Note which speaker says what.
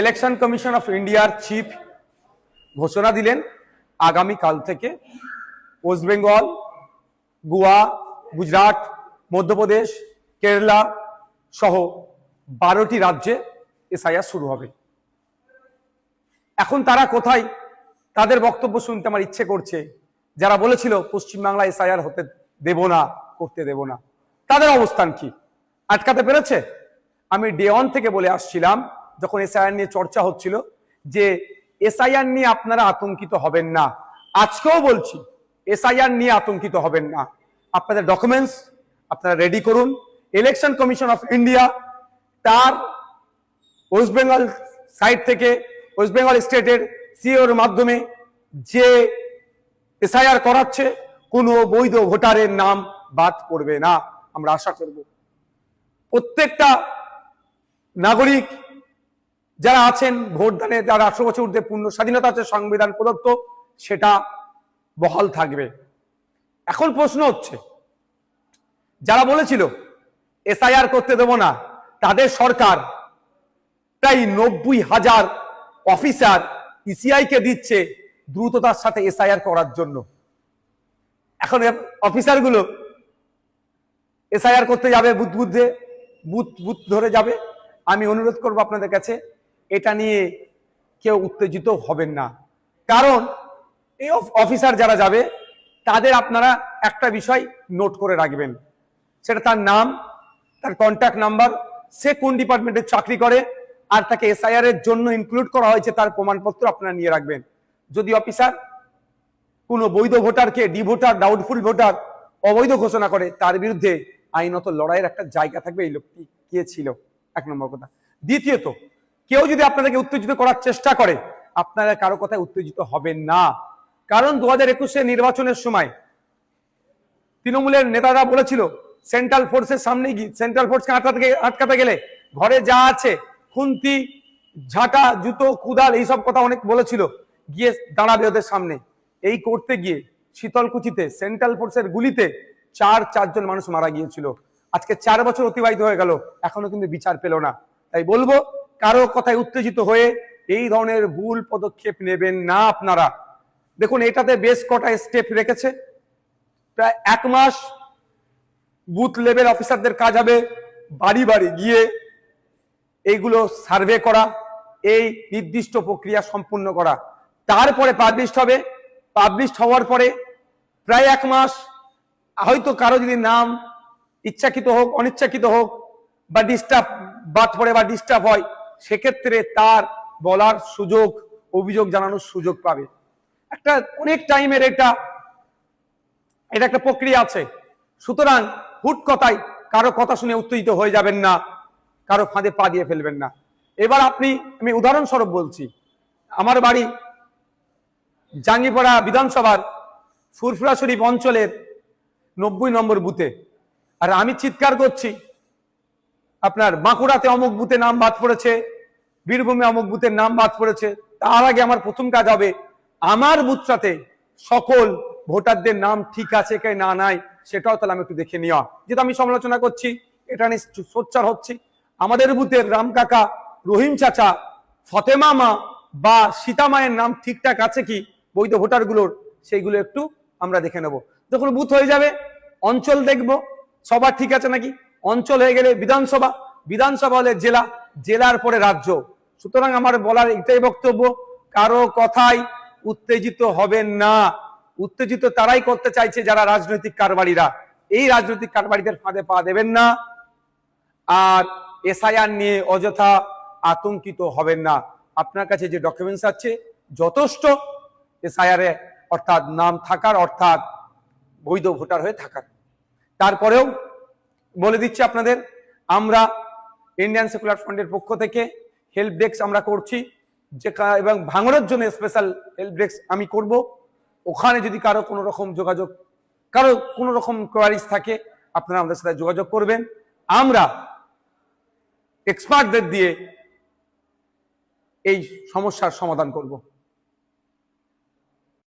Speaker 1: Election commission of ইন্ডিয়ার chief ঘোষণা দিলেন আগামীকাল থেকে ওয়েস্ট বেঙ্গল, গোয়া, গুজরাট, মধ্যপ্রদেশ, কেরালা সহ 12টি রাজ্যে এসআইআর শুরু হবে। এখন তারা কোথায়? তাদের বক্তব্য শুনতে আমার ইচ্ছে করছে। যারা বলেছিল পশ্চিমবাংলা এসআইআর হতে দেব না, করতে দেব না, তাদের অবস্থান কি? আটকাতে পেরেছে? আমি ডে 1 থেকে বলে আসছিলাম, যখন এসআইআর নিয়ে চর্চা হচ্ছিল, যে এসআইআর নিয়ে আপনারা আতঙ্কিত হবেন না। আজকেও বলছি, এসআইআর নিয়ে আতঙ্কিত হবেন না। আপনাদের ডকুমেন্টস আপনারা রেডি করুন। ইলেকশন কমিশন অফ ইন্ডিয়া তার ওয়েস্ট বেঙ্গল সাইড থেকে, ওয়েস্ট বেঙ্গল স্টেটের সিওর মাধ্যমে যে এসআইআর করাচ্ছে, কোনো বৈধ ভোটারের নাম বাদ পড়বে না। আমরা আশা করব প্রত্যেকটা নাগরিক যারা আছেন, ভোটদানে যারা 18 বছর ঊর্ধ্বে পূর্ণ স্বাধীনতা আছে সংবিধান প্রদত্ত, সেটা বহাল থাকবে। এখন প্রশ্ন হচ্ছে, যারা বলেছিল এসআইআর করতে দেব না, তাদের সরকার প্রায় 90,000 অফিসার ইসিআই কে দিচ্ছে দ্রুততার সাথে এসআইআর করার জন্য। এখন অফিসারগুলো এসআইআর করতে যাবে, বুথ ধরে যাবে। আমি অনুরোধ করব আপনাদের কাছে, এটা নিয়ে কেউ উত্তেজিত হবেন না। কারণ এই অফিসার যারা যাবে, তাদের আপনারা একটা বিষয় নোট করে রাখবেন, সেটা তার নাম, তার কন্ট্যাক্ট নাম্বার, সে কোন ডিপার্টমেন্টে চাকরি করে, আর তাকে এসআইআর এর জন্য ইনক্লুড করা হয়েছে তার প্রমাণপত্র আপনারা নিয়ে রাখবেন। যদি অফিসার কোনো বৈধ ভোটারকে ডি ভোটার, ডাউটফুল ভোটার, অবৈধ ঘোষণা করে, তার বিরুদ্ধে আইনত লড়াইয়ের একটা জায়গা থাকবে। এই লোকটি কে ছিল, 1 নম্বর কথা। দ্বিতীয়ত, কেউ যদি আপনাদেরকে উত্তেজিত করার চেষ্টা করে, আপনারা কারো কথায় উত্তেজিত হবেন না। কারণ 2021 নির্বাচনের সময় তৃণমূলের নেতারা বলেছিল, সেন্ট্রাল ফোর্সের সামনে গিয়ে, সেন্ট্রাল ফোর্সকে আটকাতে গেলে ঘরে যা আছে, খুন্তি, ঝাঁটা, জুতো, কুদাল, এইসব কথা অনেক বলেছিল, গিয়ে দাঁড়াবে ওদের সামনে। এই করতে গিয়ে শীতলকুচিতে সেন্ট্রাল ফোর্সের গুলিতে 4 জন মানুষ মারা গিয়েছিল। আজকে 4 বছর অতিবাহিত হয়ে গেল, এখনো কিন্তু বিচার পেল না। তাই বলবো, কারো কথায় উত্তেজিত হয়ে এই ধরনের ভুল পদক্ষেপ নেবেন না আপনারা। দেখুন, এটাতে বেশ কটা স্টেপ রেখেছে। প্রায় 1 মাস বুথ লেভেল অফিসারদের কাজ হবে বাড়ি বাড়ি গিয়ে এইগুলো সার্ভে করা, এই নির্দিষ্ট প্রক্রিয়া সম্পূর্ণ করা। তারপরে পাবলিশড হবে। পাবলিশড হওয়ার পরে প্রায় 1 মাস, হয়তো কারো যদি নাম ইচ্ছাকৃত হোক, অনিচ্ছাকৃত হোক, বা ডিস্টার্ব বাদ পড়ে বা ডিস্টার্ব হয়, সেক্ষেত্রে তার বলার সুযোগ, অভিযোগ জানানোর সুযোগ পাবে। একটা অনেক টাইমের এটা একটা প্রক্রিয়া আছে। সুতরাং হুট কথায় কারো কথা শুনে উত্তেজিত হয়ে যাবেন না, কারো ফাঁদে পা দিয়ে ফেলবেন না। এবার আমি উদাহরণস্বরূপ বলছি, আমার বাড়ি জাঙ্গিপাড়া বিধানসভার ফুরফুরা শরীফ অঞ্চলের 90 নম্বর বুথে, আর আমি চিৎকার করছি, আপনার বাঁকুড়াতে অমুক বুথে নাম বাদ পড়েছে, বীরভূমে অমুক বুথের নাম বাদ পড়েছে। তার আগে আমার প্রথম কাজ হবে আমার বুথটাতে সকল ভোটারদের নাম ঠিক আছে কে না নাই, সেটাও তাহলে আমি একটু দেখে নেওয়া। যেটা আমি সমালোচনা করছি, এটা নিয়ে সোচ্চার হচ্ছি, আমাদের বুথের রাম কাকা, রহিম চাচা, ফতেমা মা বা সীতা মায়ের নাম ঠিকঠাক আছে কি বৈধ ভোটারগুলোর, সেইগুলো একটু আমরা দেখে নেব। যখন বুথ হয়ে যাবে, অঞ্চল দেখব সবার ঠিক আছে নাকি। অঞ্চল হয়ে গেলে বিধানসভা, বিধানসভা হলে জেলা, জেলার পরে রাজ্য। সুতরাং আমার বলার এটাই বক্তব্য, কারো কথাই উত্তেজিত হবেন না। উত্তেজিত তারাই করতে চাইছে যারা রাজনৈতিক কারবারিরা। এই রাজনৈতিক কারবারিদের ফাঁদে পা দেবেন না। আর এসআইআর নিয়ে অযথা আতঙ্কিত হবেন না। আপনার কাছে যে ডকুমেন্টস আছে যথেষ্ট এসআইআর এ, অর্থাৎ নাম থাকার, অর্থাৎ বৈধ ভোটার হয়ে থাকার। তারপরেও বলে দিচ্ছি আপনাদের, আমরা ইন্ডিয়ান সেকুলার ফ্রন্টের পক্ষ থেকে হেল্প ডেস্ক আমরা করছি, যে এবং ভাঙনের জন্য স্পেশাল হেল্প ডেস্ক আমি করব। ওখানে যদি কারো কোনো রকম যোগাযোগ, কারো কোনো রকম কোয়ারিজ থাকে, আপনারা আমাদের সাথে যোগাযোগ করবেন। আমরা এক্সপার্টদের দিয়ে এই সমস্যার সমাধান করব।